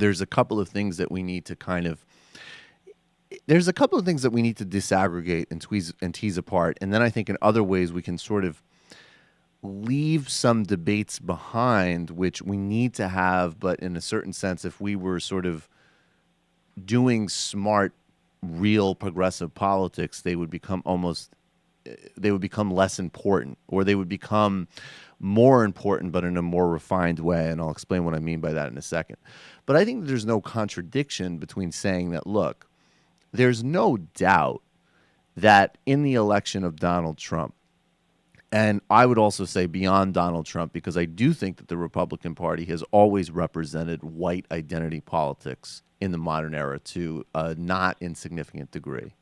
there's a couple of things that we need to kind of there's a couple of things that we need to disaggregate and tease apart, and then I think in other ways we can sort of leave some debates behind which we need to have, but in a certain sense, if we were sort of doing smart, real progressive politics, they would become less important, or they would become more important, but in a more refined way. And I'll explain what I mean by that in a second. But I think there's no contradiction between saying that, look, there's no doubt that in the election of Donald Trump, and I would also say beyond Donald Trump, because I do think that the Republican Party has always represented white identity politics in the modern era to a not insignificant degree.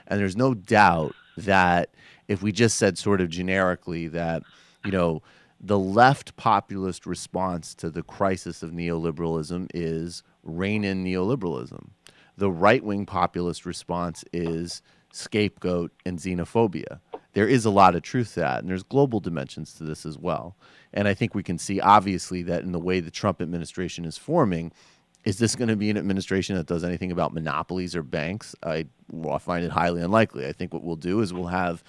And there's no doubt that if we just said sort of generically that, the left populist response to the crisis of neoliberalism is rein in neoliberalism. The right-wing populist response is scapegoat and xenophobia. There is a lot of truth to that, and there's global dimensions to this as well. And I think we can see, obviously, that in the way the Trump administration is forming, is this going to be an administration that does anything about monopolies or banks? I find it highly unlikely. I think what we'll do is we'll have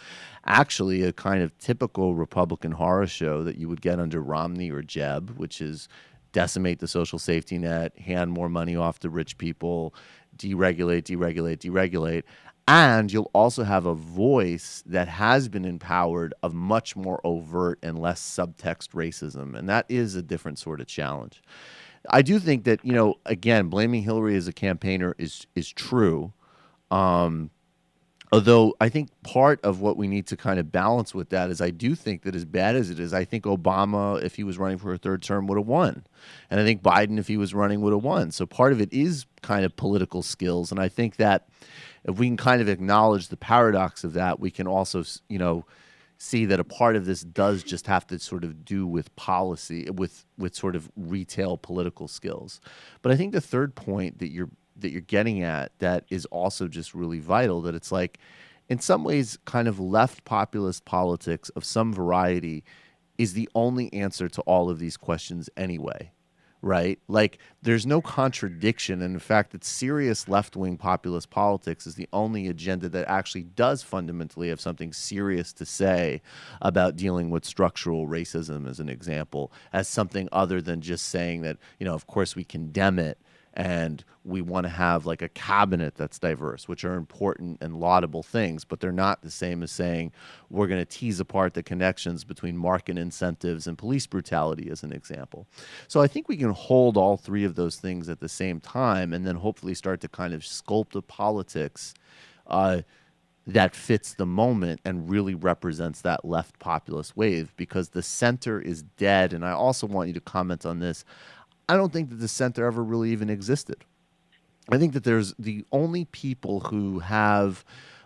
actually a kind of typical Republican horror show that you would get under Romney or Jeb, which is decimate the social safety net, hand more money off to rich people, deregulate, deregulate, deregulate. And you'll also have a voice that has been empowered of much more overt and less subtext racism. And that is a different sort of challenge. I do think that, again, blaming Hillary as a campaigner is true. Although I think part of what we need to kind of balance with that is I do think that as bad as it is, I think Obama, if he was running for a third term, would have won. And I think Biden, if he was running, would have won. So part of it is kind of political skills. And I think that if we can kind of acknowledge the paradox of that, we can also, see that a part of this does just have to sort of do with policy, with sort of retail political skills. But I think the third point that you're getting at that is also just really vital, that it's like, in some ways, kind of left populist politics of some variety is the only answer to all of these questions anyway, right? Like, there's no contradiction. And in fact, that serious left-wing populist politics is the only agenda that actually does fundamentally have something serious to say about dealing with structural racism, as an example, as something other than just saying that, of course we condemn it, and we want to have like a cabinet that's diverse, which are important and laudable things, but they're not the same as saying we're going to tease apart the connections between market incentives and police brutality, as an example. So I think we can hold all three of those things at the same time, and then hopefully start to kind of sculpt a politics that fits the moment and really represents that left populist wave, because the center is dead. And I also want you to comment on this. I don't think that the center ever really even existed. I think that there's the only people who have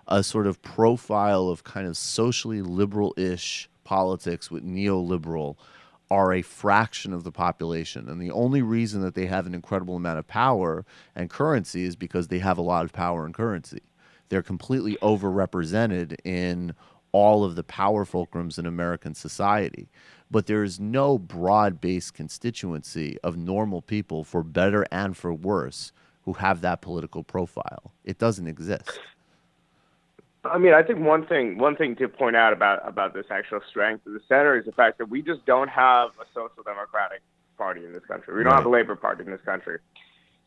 a sort of profile of kind of socially liberal-ish politics with neoliberal are a fraction of the population. And the only reason that they have an incredible amount of power and currency is because they have a lot of power and currency. They're completely overrepresented in all of the power fulcrums in American society. But there is no broad-based constituency of normal people, for better and for worse, who have that political profile. It doesn't exist. I mean, I think one thing to point out about this actual strength of the center is the fact that we just don't have a social democratic party in this country. We don't have a Labor Party in this country.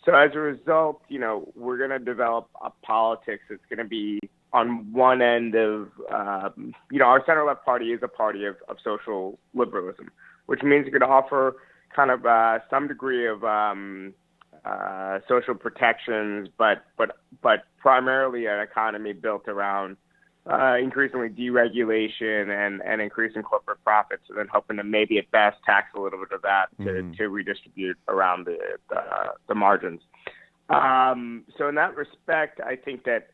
So as a result, we're going to develop a politics that's going to be on one end of, our center-left party is a party of social liberalism, which means you're going to offer kind of some degree of social protections, but primarily an economy built around increasingly deregulation and increasing corporate profits, and then hoping to maybe at best tax a little bit of that to redistribute around the margins. So in that respect, I think that,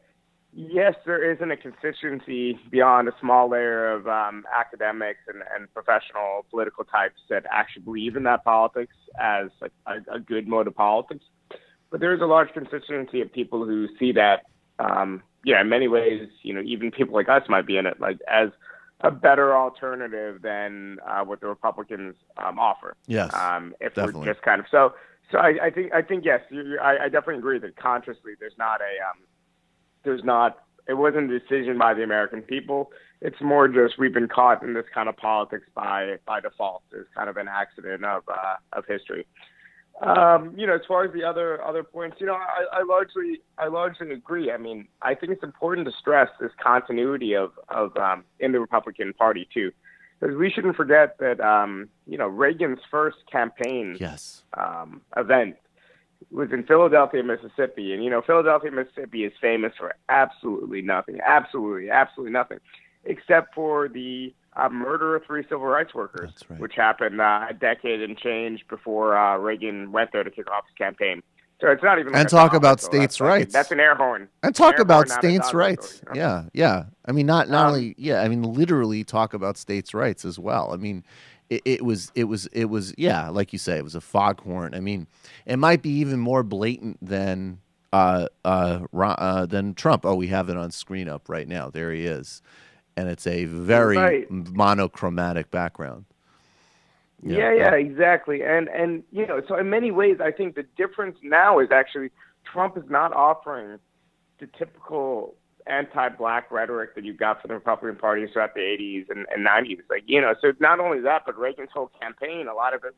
yes, there isn't a constituency beyond a small layer of academics and professional political types that actually believe in that politics as like a good mode of politics. But there is a large constituency of people who see that, in many ways, even people like us might be in it, like as a better alternative than what the Republicans offer. Yes, if definitely. we're just kind of So I think yes, I definitely agree that consciously there's not it wasn't a decision by the American people. It's more just we've been caught in this kind of politics by default. It's kind of an accident of history. As far as the other points, I largely agree. I mean, I think it's important to stress this continuity of in the Republican Party too, because we shouldn't forget that Reagan's first campaign Yes. Event was in Philadelphia, Mississippi, and Philadelphia, Mississippi is famous for absolutely nothing, absolutely nothing, except for the murder of 3 civil rights workers, That's right. which happened a decade and change before Reagan went there to kick off his campaign. So it's not even. Like And talk about states' rights. Rights. That's an air horn. And talk air about horn, not a states' dog rights. whistle, Yeah, yeah. I mean, not only, yeah. I mean, literally talk about states' rights as well. I mean, it was, yeah, like you say, it was a foghorn. I mean, it might be even more blatant than Trump. Oh, we have it on screen up right now. There he is, and it's a very Right. monochromatic background. Yeah, exactly. And so in many ways, I think the difference now is actually Trump is not offering the typical anti-black rhetoric that you got from the Republican Party throughout the 80s and 90s. So not only that, but Reagan's whole campaign, a lot of it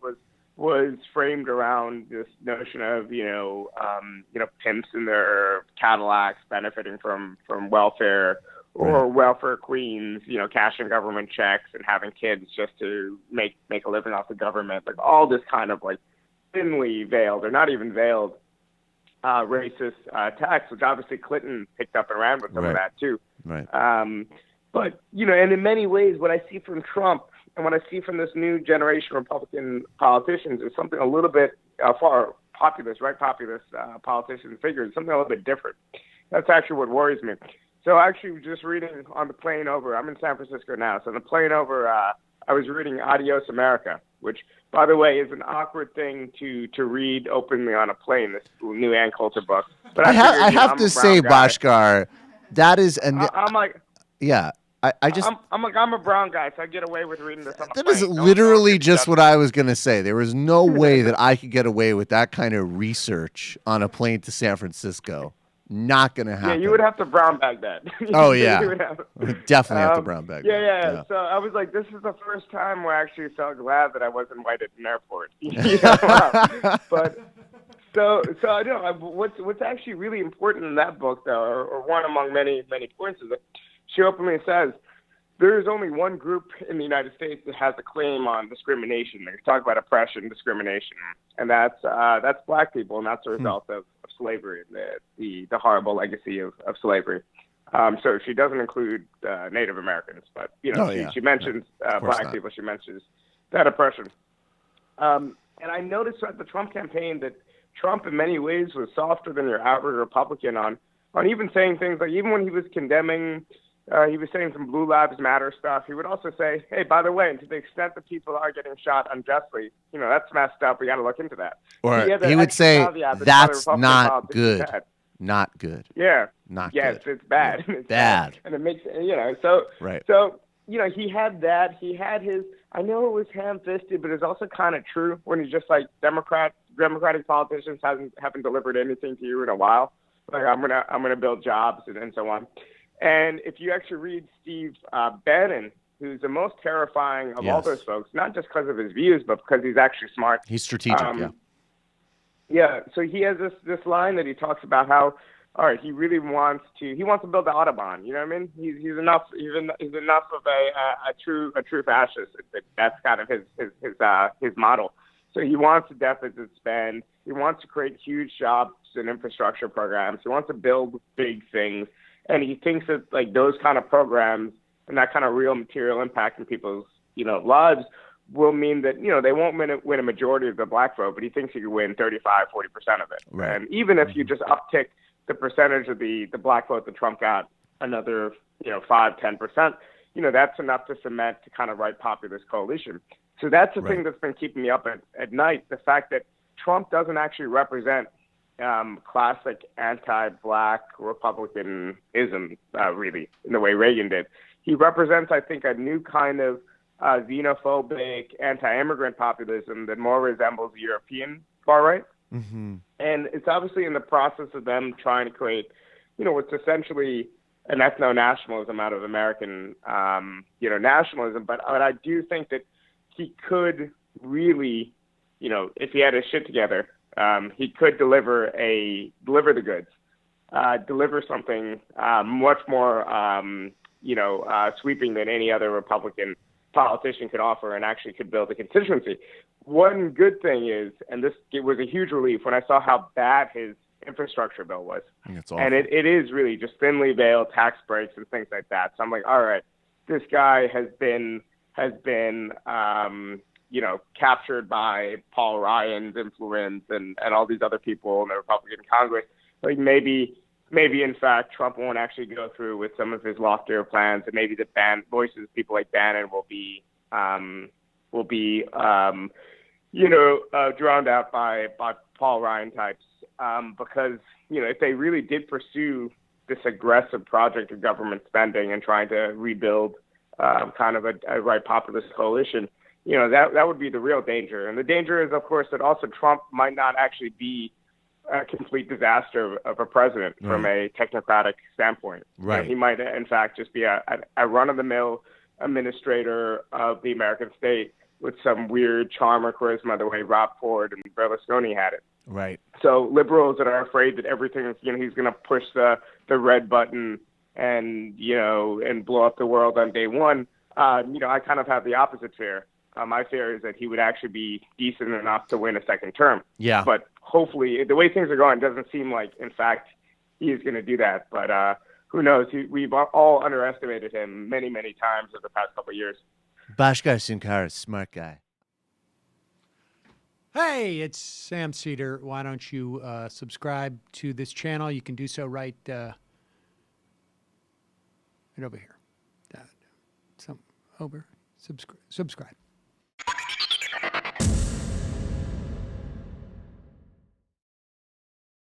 was framed around this notion of, pimps in their Cadillacs benefiting from welfare, or welfare queens, cashing government checks and having kids just to make a living off the government, like all this kind of like thinly veiled or not even veiled racist attacks, which obviously Clinton picked up and ran with some of that too. Right. But and in many ways, what I see from Trump and what I see from this new generation of Republican politicians is something a little bit far populist politician figures, something a little bit different. That's actually what worries me. So actually, just reading on the plane over, I'm in San Francisco now. So on the plane over, I was reading Adios America, which, by the way, is an awkward thing to read openly on a plane. This new Ann Coulter book. But I have to say, Bhaskar, that is, I'm like, yeah. I'm a brown guy, so I get away with reading this on the That plane. is literally just what I was going to say. There was no way that I could get away with that kind of research on a plane to San Francisco. Not going to happen. Yeah, you would have to brown bag that. Oh, yeah. Definitely have to brown bag that. Yeah. So I was like, this is the first time where I actually felt glad that I wasn't white at an airport. But so I don't know. What's actually really important in that book, though, or one among many points, is that she openly says there is only one group in the United States that has a claim on discrimination. They talk about oppression, discrimination, and that's black people, and that's a result of slavery, the horrible legacy of slavery. So she doesn't include Native Americans, but she mentions black people. She mentions that oppression. And I noticed at the Trump campaign that Trump, in many ways, was softer than your average Republican on even saying things like, even when he was condemning. He was saying some Blue Lives Matter stuff. He would also say, hey, by the way, and to the extent that people are getting shot unjustly, that's messed up. We got to look into that. Or he would say, that's not good. Not good. Yeah. Not good. Yes, it's bad. It's bad. And it makes, so, right. So, he had that. He had his, I know it was ham-fisted, but it's also kind of true when he's just like, Democratic politicians haven't delivered anything to you in a while. Like, I'm gonna build jobs and so on. And if you actually read Steve Bannon, who's the most terrifying of all those folks, not just because of his views, but because he's actually smart. He's strategic, Yeah, so he has this line that he talks about how, all right, he really wants to build the Autobahn. You know what I mean? He's enough of a true fascist. That's kind of his model. So he wants to deficit spend. He wants to create huge jobs and infrastructure programs. He wants to build big things. And he thinks that like those kind of programs and that kind of real material impact in people's, lives will mean that, they won't win a majority of the black vote, but he thinks he could win 35, 40% of it. Right. And even if you just uptick the percentage of the black vote that Trump got another, 5, 10%, that's enough to cement the kind of right populist coalition. So that's the thing that's been keeping me up at night, the fact that Trump doesn't actually represent classic anti-black Republicanism, really, in the way Reagan did. He represents, I think, a new kind of xenophobic anti-immigrant populism that more resembles European far-right. Mm-hmm. And it's obviously in the process of them trying to create, what's essentially an ethno-nationalism out of American, nationalism. But I do think that he could really, if he had his shit together, he could deliver the goods, deliver something much more, sweeping than any other Republican politician could offer, and actually could build a constituency. One good thing is, and it was a huge relief when I saw how bad his infrastructure bill was. It's awful. And it is really just thinly veiled tax breaks and things like that. So I'm like, all right, this guy has been captured by Paul Ryan's influence and all these other people in the Republican Congress. Like maybe in fact Trump won't actually go through with some of his loftier plans, and maybe the voices people like Bannon will be drowned out by Paul Ryan types. Because if they really did pursue this aggressive project of government spending and trying to rebuild kind of a right populist coalition, that would be the real danger. And the danger is, of course, that also Trump might not actually be a complete disaster of a president from a technocratic standpoint. Right. He might, in fact, just be a run-of-the-mill administrator of the American state with some weird charm or charisma, the way Rob Ford and Berlusconi had it. Right. So liberals that are afraid that everything is, he's going to push the red button and blow up the world on day one. I kind of have the opposite fear. My fear is that he would actually be decent enough to win a second term. Yeah. But hopefully, the way things are going, it doesn't seem like, in fact, he is going to do that. But who knows? We've all underestimated him many, many times over the past couple of years. Bhaskar Sunkara, smart guy. Hey, it's Sam Seder. Why don't you subscribe to this channel? You can do so right over here. Subscribe.